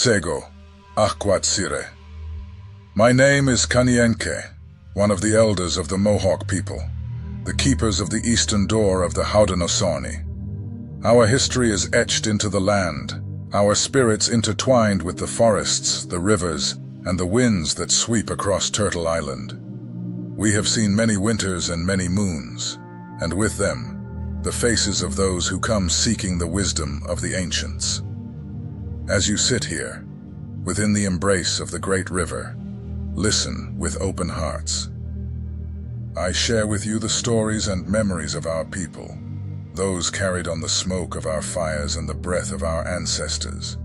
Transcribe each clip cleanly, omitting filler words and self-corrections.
Sego, Ahquatsire. My name is Kanienkeh, one of the elders of the Mohawk people, the keepers of the eastern door of the Haudenosaunee. Our history is etched into the land, our spirits intertwined with the forests, the rivers, and the winds that sweep across Turtle Island. We have seen many winters and many moons, and with them, the faces of those who come seeking the wisdom of the ancients. As you sit here, within the embrace of the great river, listen with open hearts. I share with you the stories and memories of our people, those carried on the smoke of our fires and the breath of our ancestors.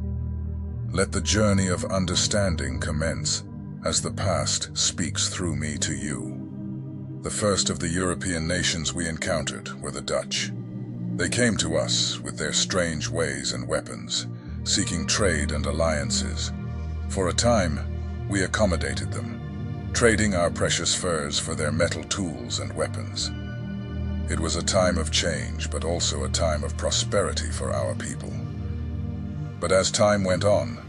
Let the journey of understanding commence as the past speaks through me to you. The first of the European nations we encountered were the Dutch. They came to us with their strange ways and weapons, seeking trade and alliances. For a time, we accommodated them, trading our precious furs for their metal tools and weapons. It was a time of change, but also a time of prosperity for our people. But as time went on,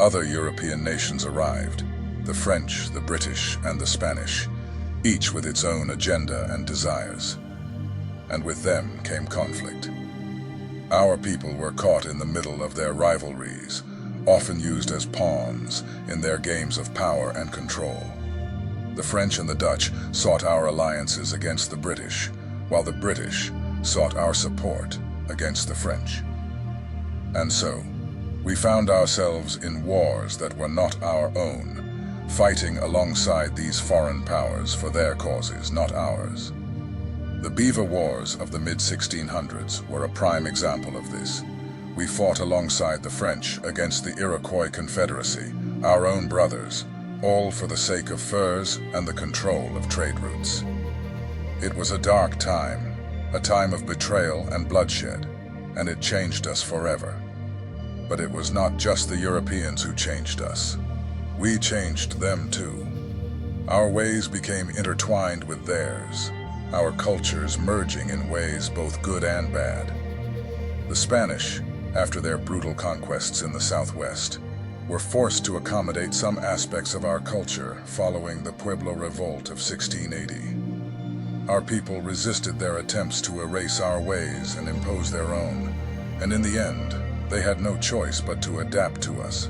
other European nations arrived, the French, the British, and the Spanish, each with its own agenda and desires. And with them came conflict. Our people were caught in the middle of their rivalries, often used as pawns in their games of power and control. The French and the Dutch sought our alliances against the British, while the British sought our support against the French. And so, we found ourselves in wars that were not our own, fighting alongside these foreign powers for their causes, not ours. The Beaver Wars of the mid-1600s were a prime example of this. We fought alongside the French against the Iroquois Confederacy, our own brothers, all for the sake of furs and the control of trade routes. It was a dark time, a time of betrayal and bloodshed, and it changed us forever. But it was not just the Europeans who changed us. We changed them too. Our ways became intertwined with theirs, our cultures merging in ways both good and bad. The Spanish, after their brutal conquests in the Southwest, were forced to accommodate some aspects of our culture following the Pueblo Revolt of 1680. Our people resisted their attempts to erase our ways and impose their own, and in the end, they had no choice but to adapt to us.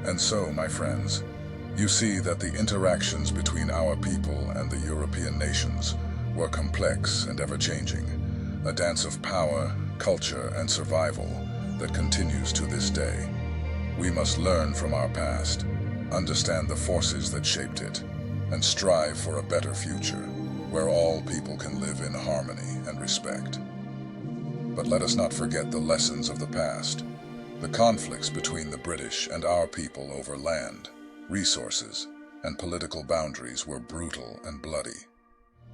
And so, my friends, you see that the interactions between our people and the European nations were complex and ever-changing, a dance of power, culture, and survival that continues to this day. We must learn from our past, understand the forces that shaped it, and strive for a better future, where all people can live in harmony and respect. But let us not forget the lessons of the past. The conflicts between the British and our people over land, resources, and political boundaries were brutal and bloody.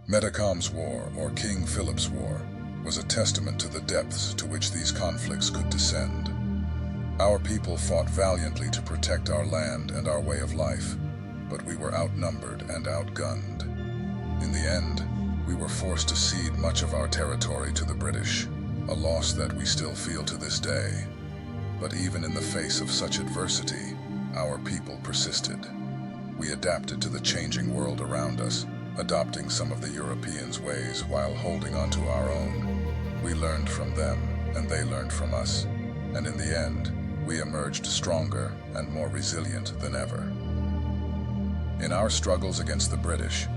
Metacom's War, or King Philip's War, was a testament to the depths to which these conflicts could descend. Our people fought valiantly to protect our land and our way of life, but we were outnumbered and outgunned. In the end, we were forced to cede much of our territory to the British, a loss that we still feel to this day. But even in the face of such adversity, our people persisted. We adapted to the changing world around us, adopting some of the Europeans' ways while holding on to our own. We learned from them, and they learned from us, and in the end, we emerged stronger and more resilient than ever. In our struggles against the British,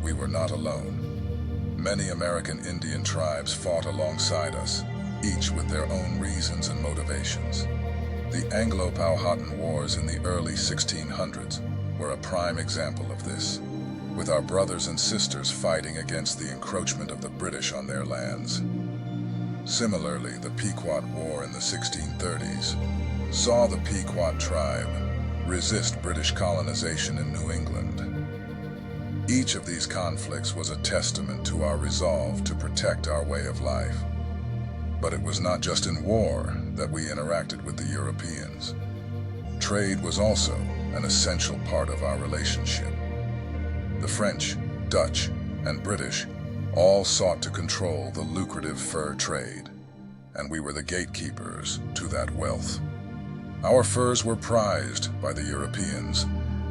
we were not alone. Many American Indian tribes fought alongside us, each with their own reasons and motivations. The Anglo-Powhatan Wars in the early 1600s were a prime example of this, with our brothers and sisters fighting against the encroachment of the British on their lands. Similarly, the Pequot War in the 1630s saw the Pequot tribe resist British colonization in New England. Each of these conflicts was a testament to our resolve to protect our way of life. But it was not just in war that we interacted with the Europeans. Trade was also an essential part of our relationship. The French, Dutch, and British all sought to control the lucrative fur trade, and we were the gatekeepers to that wealth. Our furs were prized by the Europeans,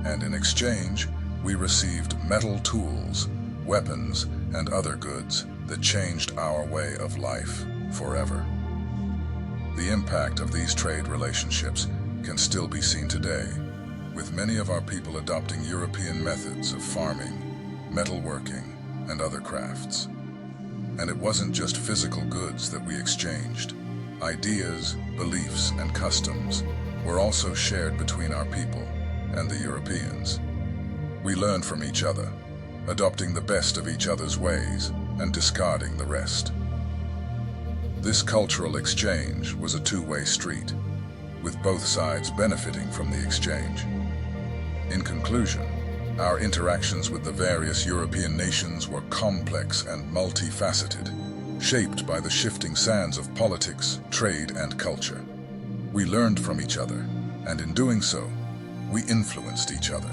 and in exchange, we received metal tools, weapons, and other goods that changed our way of life forever. The impact of these trade relationships can still be seen today, with many of our people adopting European methods of farming, metalworking, and other crafts. And it wasn't just physical goods that we exchanged. Ideas, beliefs, and customs were also shared between our people and the Europeans. We learned from each other, adopting the best of each other's ways and discarding the rest. This cultural exchange was a two-way street, with both sides benefiting from the exchange. In conclusion, our interactions with the various European nations were complex and multifaceted, shaped by the shifting sands of politics, trade, and culture. We learned from each other, and in doing so, we influenced each other.